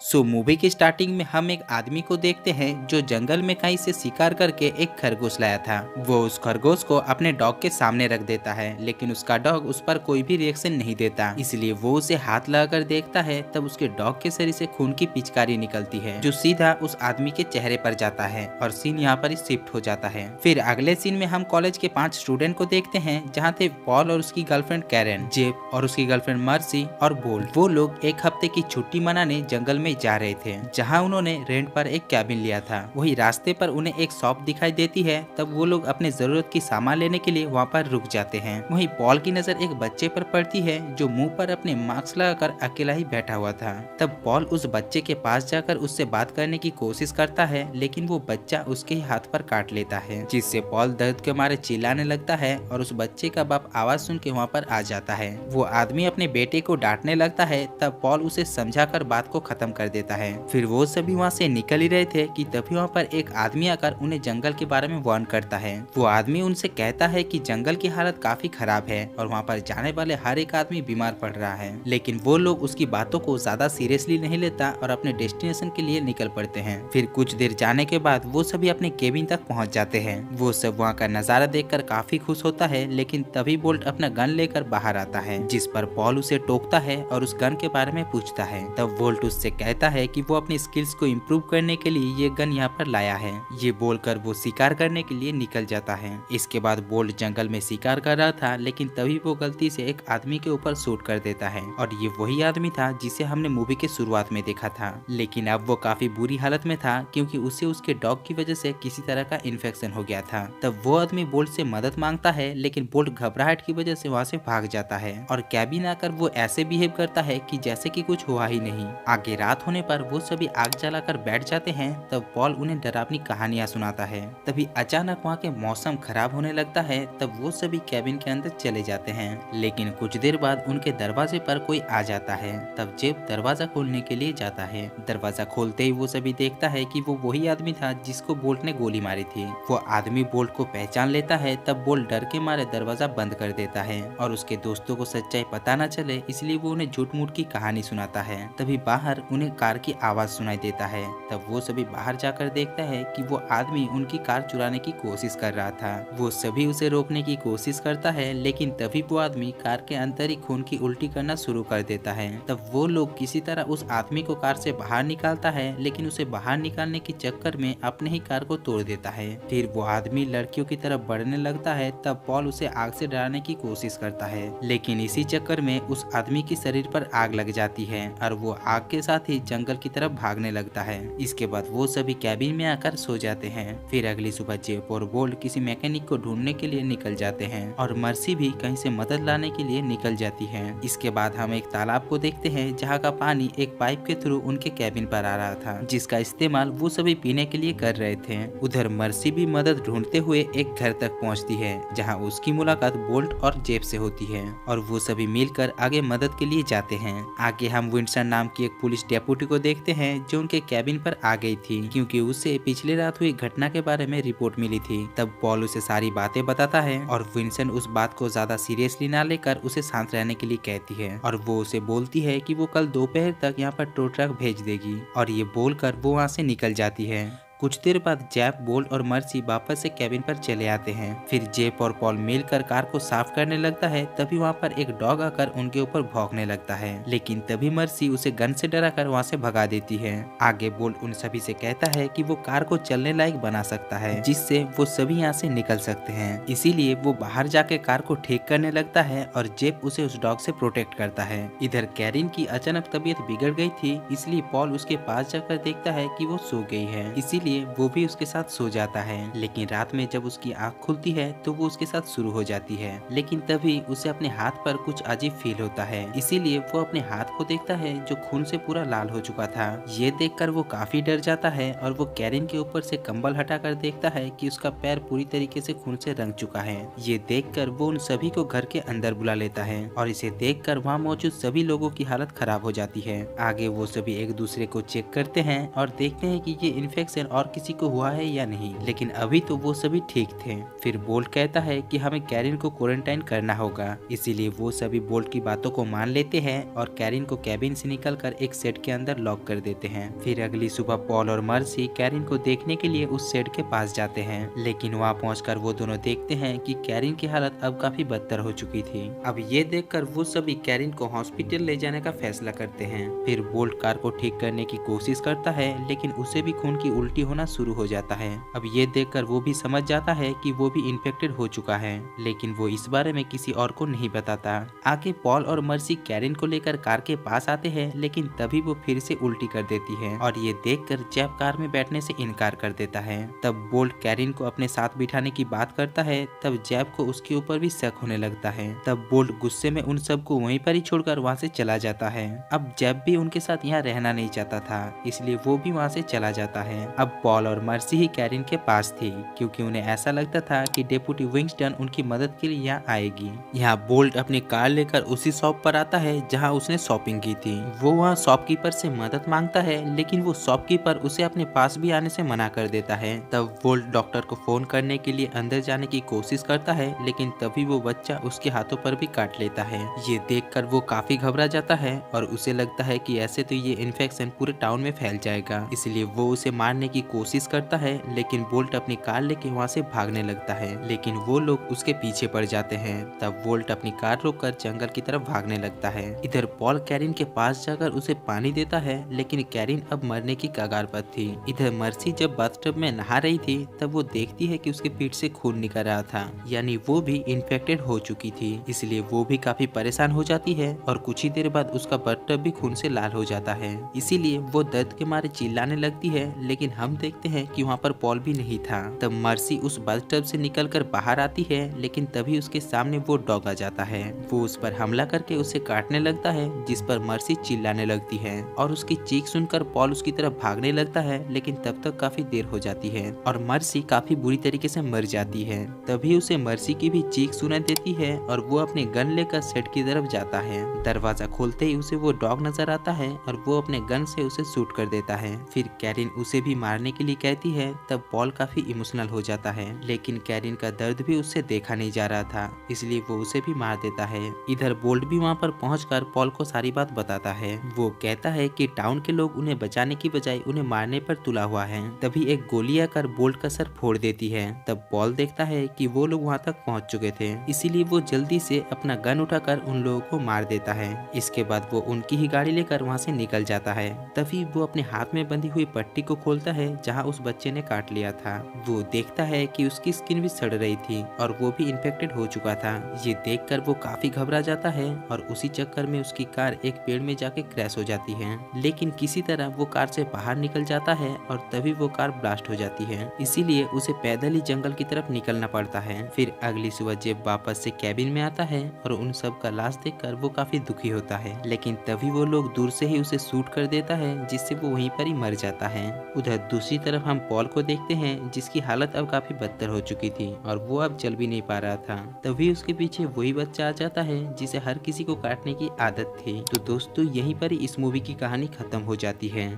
Movie की starting में हम एक आदमी को देखते हैं जो जंगल में कहीं से शिकार करके एक खरगोश लाया था। वो उस खरगोश को अपने डॉग के सामने रख देता है, लेकिन उसका डॉग उस पर कोई भी रिएक्शन नहीं देता। इसलिए वो उसे हाथ लगाकर देखता है, तब उसके डॉग के शरीर से खून की पिचकारी निकलती है जो सीधा उस आदमी के चेहरे पर जाता है और सीन यहाँ पर ही शिफ्ट हो जाता है। फिर अगले सीन में हम कॉलेज के 5 स्टूडेंट को देखते हैं, जहाँ थे पॉल और उसकी गर्लफ्रेंड कैरन, जेब और उसकी गर्लफ्रेंड मर्सी और बोल्ट। वो लोग एक हफ्ते की छुट्टी मनाने जंगल में जा रहे थे, जहां उन्होंने रेंट पर एक कैबिन लिया था। वही रास्ते पर उन्हें एक शॉप दिखाई देती है, तब वो लोग अपने जरूरत की सामान लेने के लिए वहां पर रुक जाते हैं। वहीं पॉल की नजर एक बच्चे पर पड़ती है जो मुंह पर अपने मास्क लगाकर अकेला ही बैठा हुआ था। तब पॉल उस बच्चे के पास जाकर उससे बात करने की कोशिश करता है, लेकिन वो बच्चा उसके ही हाथ पर काट लेता है, जिससे पॉल दर्द के मारे चिल्लाने लगता है और उस बच्चे का बाप आवाज सुन के वहाँ पर आ जाता है। वो आदमी अपने बेटे को डांटने लगता है, तब पॉल उसे समझाकर बात को खत्म कर देता है। फिर वो सभी वहाँ से निकल ही रहे थे कि तभी वहाँ पर एक आदमी आकर उन्हें जंगल के बारे में वार्न करता है। वो आदमी उनसे कहता है कि जंगल की हालत काफी खराब है और वहाँ पर जाने वाले हर एक आदमी बीमार पड़ रहा है, लेकिन वो लोग उसकी बातों को ज्यादा सीरियसली नहीं लेता और अपने डेस्टिनेशन के लिए निकल पड़ते हैं। फिर कुछ देर जाने के बाद वो सभी अपने केबिन तक पहुँच जाते हैं। वो सब वहाँ का नजारा देखकर काफी खुश होता है, लेकिन तभी बोल्ट अपना गन लेकर बाहर आता है, जिस पर पॉल उसे टोकता है और उस गन के बारे में पूछता है। तब वोल्ट उससे कहता है कि वो अपनी स्किल्स को इम्प्रूव करने के लिए ये गन यहाँ पर लाया है। ये बोलकर वो शिकार करने के लिए निकल जाता है। इसके बाद बोल्ट जंगल में शिकार कर रहा था, लेकिन तभी वो गलती से एक आदमी के ऊपर शूट कर देता है और ये वही आदमी था जिसे हमने मूवी के शुरुआत में देखा था। लेकिन अब वो काफी बुरी हालत में था, क्योंकि उसे उसके डॉग की वजह से किसी तरह का इन्फेक्शन हो गया था। तब वो आदमी बोल्ट से मदद मांगता है, लेकिन बोल्ट घबराहट की वजह से वहाँ से भाग जाता है और कैबिन आकर वो ऐसे बिहेव करता है कि जैसे कि कुछ हुआ ही नहीं। आगे रात होने पर वो सभी आग जलाकर बैठ जाते हैं। तब पॉल उन्हें डरावनी कहानियां सुनाता है। तभी अचानक वहाँ के मौसम खराब होने लगता है। तब वो सभी कैबिन के अंदर चले जाते हैं, लेकिन कुछ देर बाद उनके दरवाजे पर कोई आ जाता है। तब जेब दरवाजा खोलने के लिए जाता है। दरवाजा खोलते ही वो सभी देखता है कि वो वही आदमी था जिसको बोल्ट ने गोली मारी थी। वो आदमी बोल्ट को पहचान लेता है। तब बोल्ट डर के मारे दरवाजा बंद कर देता है और उसके दोस्तों को सच्चाई पता न चले, इसलिए वो उन्हें झूठ मूठ की कहानी सुनाता है। तभी बाहर उन्हें कार की आवाज सुनाई देता है। तब वो सभी बाहर जाकर देखता है कि वो आदमी उनकी कार चुराने की कोशिश कर रहा था। वो सभी उसे रोकने की कोशिश करता है, लेकिन तभी वो आदमी कार के अंदर ही खून की उल्टी करना शुरू कर देता है। तब वो लोग किसी तरह उस आदमी को कार से बाहर निकालता है, लेकिन उसे बाहर निकालने के चक्कर में अपने ही कार को तोड़ देता है। फिर वो आदमी लड़कियों की तरफ बढ़ने लगता है। तब पॉल उसे आग से डराने की कोशिश करता है, लेकिन इसी चक्कर में उस आदमी की शरीर पर आग लग जाती है और वो आग के साथ ही जंगल की तरफ भागने लगता है। इसके बाद वो सभी कैबिन में आकर सो जाते हैं। फिर अगली सुबह जेप और बोल्ट किसी मैकेनिक को ढूंढने के लिए निकल जाते हैं और मर्सी भी कहीं से मदद लाने के लिए निकल जाती है। इसके बाद हम एक तालाब को देखते हैं, जहाँ का पानी एक पाइप के थ्रू उनके कैबिन पर आ रहा था, जिसका इस्तेमाल वो सभी पीने के लिए कर रहे थे। उधर मर्सी भी मदद ढूंढते हुए एक घर तक पहुँचती है, जहाँ उसकी मुलाकात बोल्ट और जेब से होती है और वो सभी मिलकर आगे मदद के लिए जाते हैं। आगे हम विंसन नाम की एक पुलिस डेप्यूटी को देखते हैं, जो उनके कैबिन पर आ गई थी, क्योंकि उसे पिछली रात हुई घटना के बारे में रिपोर्ट मिली थी। तब पॉल उसे सारी बातें बताता है और विंसन उस बात को ज्यादा सीरियसली ना लेकर उसे शांत रहने के लिए कहती है और वो उसे बोलती है कि वो कल दोपहर तक यहाँ पर टो ट्रक भेज देगी और ये बोलकर वो वहाँ से निकल जाती है। कुछ देर बाद जैप, बोल्ट और मर्सी वापस से कैबिन पर चले आते हैं। फिर जेप और पॉल मिलकर कार को साफ करने लगता है। तभी वहाँ पर एक डॉग आकर उनके ऊपर भौंकने लगता है, लेकिन तभी मर्सी उसे गन से डराकर वहाँ से भगा देती है। आगे बोल्ट उन सभी से कहता है कि वो कार को चलने लायक बना सकता है, जिससे वो सभी यहाँ से निकल सकते हैं। इसीलिए वो बाहर जाके कार को ठीक करने लगता है और जेप उसे उस डॉग से प्रोटेक्ट करता है। इधर कैरिन की अचानक तबीयत बिगड़ गई थी, इसलिए पॉल उसके पास जाकर देखता है कि वो सो गई है, इसीलिए वो भी उसके साथ सो जाता है। लेकिन रात में जब उसकी आंख खुलती है तो वो उसके साथ शुरू हो जाती है, लेकिन तभी उसे अपने हाथ पर कुछ अजीब फील होता है। इसीलिए वो अपने हाथ को देखता है जो खून से पूरा लाल हो चुका था। ये देखकर वो काफी डर जाता है और वो कैरिन के ऊपर से कंबल हटाकर देखता है कि उसका पैर पूरी तरीके से खून से रंग चुका है। ये देखकर वो उन सभी को घर के अंदर बुला लेता है और इसे देखकर वहाँ मौजूद सभी लोगों की हालत खराब हो जाती है। आगे वो सभी एक दूसरे को चेक करते हैं और देखते हैं कि ये इन्फेक्शन और और किसी को हुआ है या नहीं, लेकिन अभी तो वो सभी ठीक थे। फिर बोल्ट कहता है कि हमें कैरिन को क्वारंटाइन करना होगा, इसीलिए वो सभी बोल्ट की बातों को मान लेते हैं और कैरिन को कैबिन से निकलकर एक शेड के अंदर लॉक कर देते हैं। फिर अगली सुबह पॉल और मर्सी कैरिन को देखने के लिए उस शेड के पास जाते हैं, लेकिन वहाँ पहुंचकर वो दोनों देखते हैं कि कैरिन की हालत अब काफी बदतर हो चुकी थी। अब ये देखकर वो सभी कैरिन को हॉस्पिटल ले जाने का फैसला करते हैं। फिर बोल्ट कार को ठीक करने की कोशिश करता है, लेकिन उसे भी खून की उल्टी होना शुरू हो जाता है। अब ये देखकर वो भी समझ जाता है कि वो भी इन्फेक्टेड हो चुका है, लेकिन वो इस बारे में किसी और को नहीं बताता। आगे पॉल और मर्सी कैरिन को लेकर कार के पास आते हैं, लेकिन तभी वो फिर से उल्टी कर देती है और ये देखकर जैब कार में बैठने से इनकार कर देता है। तब बोल्ट कैरिन को अपने साथ बिठाने की बात करता है, तब जैब को उसके ऊपर भी शक होने लगता है। तब बोल्ट गुस्से में उन सबको वहीं पर ही छोड़कर वहाँ से चला जाता है। अब जैब भी उनके साथ यहाँ रहना नहीं चाहता था, इसलिए वो भी वहाँ से चला जाता है। अब पॉल और मर्सी ही कैरिन के पास थी, क्योंकि उन्हें ऐसा लगता था कि डेप्यूटी विंगस्टन उनकी मदद के लिए यहाँ आएगी। यहाँ बोल्ट अपनी कार लेकर उसी शॉप पर आता है जहाँ उसने शॉपिंग की थी। वो वहाँ शॉपकीपर से मदद मांगता है, लेकिन वो शॉपकीपर उसे अपने पास भी आने से मना कर देता है। तब बोल्ट डॉक्टर को फोन करने के लिए अंदर जाने की कोशिश करता है, लेकिन तभी वो बच्चा उसके हाथों पर भी काट लेता है। ये देखकर वो काफी घबरा जाता है और उसे लगता है कि ऐसे तो ये इन्फेक्शन पूरे टाउन में फैल जाएगा, इसलिए वो उसे मारने की कोशिश करता है। लेकिन बोल्ट अपनी कार लेके वहाँ से भागने लगता है, लेकिन वो लोग उसके पीछे पड़ जाते हैं। तब बोल्ट अपनी कार रोककर जंगल की तरफ भागने लगता है। इधर पॉल कैरिन के पास जाकर उसे पानी देता है, लेकिन कैरिन अब मरने की कगार पर थी। इधर मर्सी जब बाथटब में नहा रही थी, तब वो देखती है कि उसके पीठ से खून निकल रहा था, यानी वो भी इन्फेक्टेड हो चुकी थी। इसलिए वो भी काफी परेशान हो जाती है और कुछ ही देर बाद उसका बाथटब भी खून से लाल हो जाता है। इसीलिए वो दर्द के मारे चिल्लाने लगती है, लेकिन हम देखते हैं कि वहाँ पर पॉल भी नहीं था। तब मर्सी उस बाथटब से निकलकर बाहर आती है, लेकिन तभी उसके सामने वो डॉग आ जाता है। वो उस पर हमला करके उसे काटने लगता है, जिस पर मर्सी चिल्लाने लगती है और उसकी चीख सुनकर पॉल उसकी तरफ भागने लगता है, लेकिन तब तक काफी देर हो जाती है और मर्सी काफी बुरी तरीके से मर जाती है। तभी उसे मर्सी की भी चीख सुनाई देती है और वो अपने गन लेकर सेट की तरफ जाता है। दरवाजा खोलते ही उसे वो डॉग नजर आता है और वो अपने गन से उसे शूट कर देता है। फिर कैरिन उसे भी मारने के लिए कहती है। तब पॉल काफी इमोशनल हो जाता है, लेकिन कैरिन का दर्द भी उससे देखा नहीं जा रहा था, इसलिए वो उसे भी मार देता है। इधर बोल्ट भी वहाँ पर पहुंचकर पॉल को सारी बात बताता है। वो कहता है कि टाउन के लोग उन्हें बचाने की बजाय उन्हें मारने पर तुला हुआ है। तभी एक गोली आकर बोल्ट का सर फोड़ देती है। तब पॉल देखता है कि वो लोग वहाँ तक पहुँच चुके थे, इसीलिए वो जल्दी से अपना गन उठाकर उन लोगों को मार देता है। इसके बाद वो उनकी ही गाड़ी लेकर वहाँ से निकल जाता है। तभी वो अपने हाथ में बंधी हुई पट्टी को खोलता है जहाँ उस बच्चे ने काट लिया था। वो देखता है कि उसकी स्किन भी सड़ रही थी और वो भी इन्फेक्टेड हो चुका था। ये देखकर वो काफी घबरा जाता है और उसी चक्कर में उसकी कार एक पेड़ में जाके क्रैश हो जाती है, लेकिन किसी तरह वो कार से बाहर निकल जाता है और तभी वो कार ब्लास्ट हो जाती है। इसीलिए उसे पैदल ही जंगल की तरफ निकलना पड़ता है। फिर अगली सुबह जेब वापस से कैबिन में आता है और उन सब का लाश देखकर वो काफी दुखी होता है, लेकिन तभी वो लोग दूर से ही उसे शूट कर देता है, जिससे वो वहीं पर ही मर जाता है। उधर दूसरी तरफ हम पॉल को देखते हैं, जिसकी हालत अब काफी बदतर हो चुकी थी और वो अब चल भी नहीं पा रहा था। तभी उसके पीछे वही बच्चा आ जाता है जिसे हर किसी को काटने की आदत थी। तो दोस्तों यहीं पर ही इस मूवी की कहानी खत्म हो जाती है।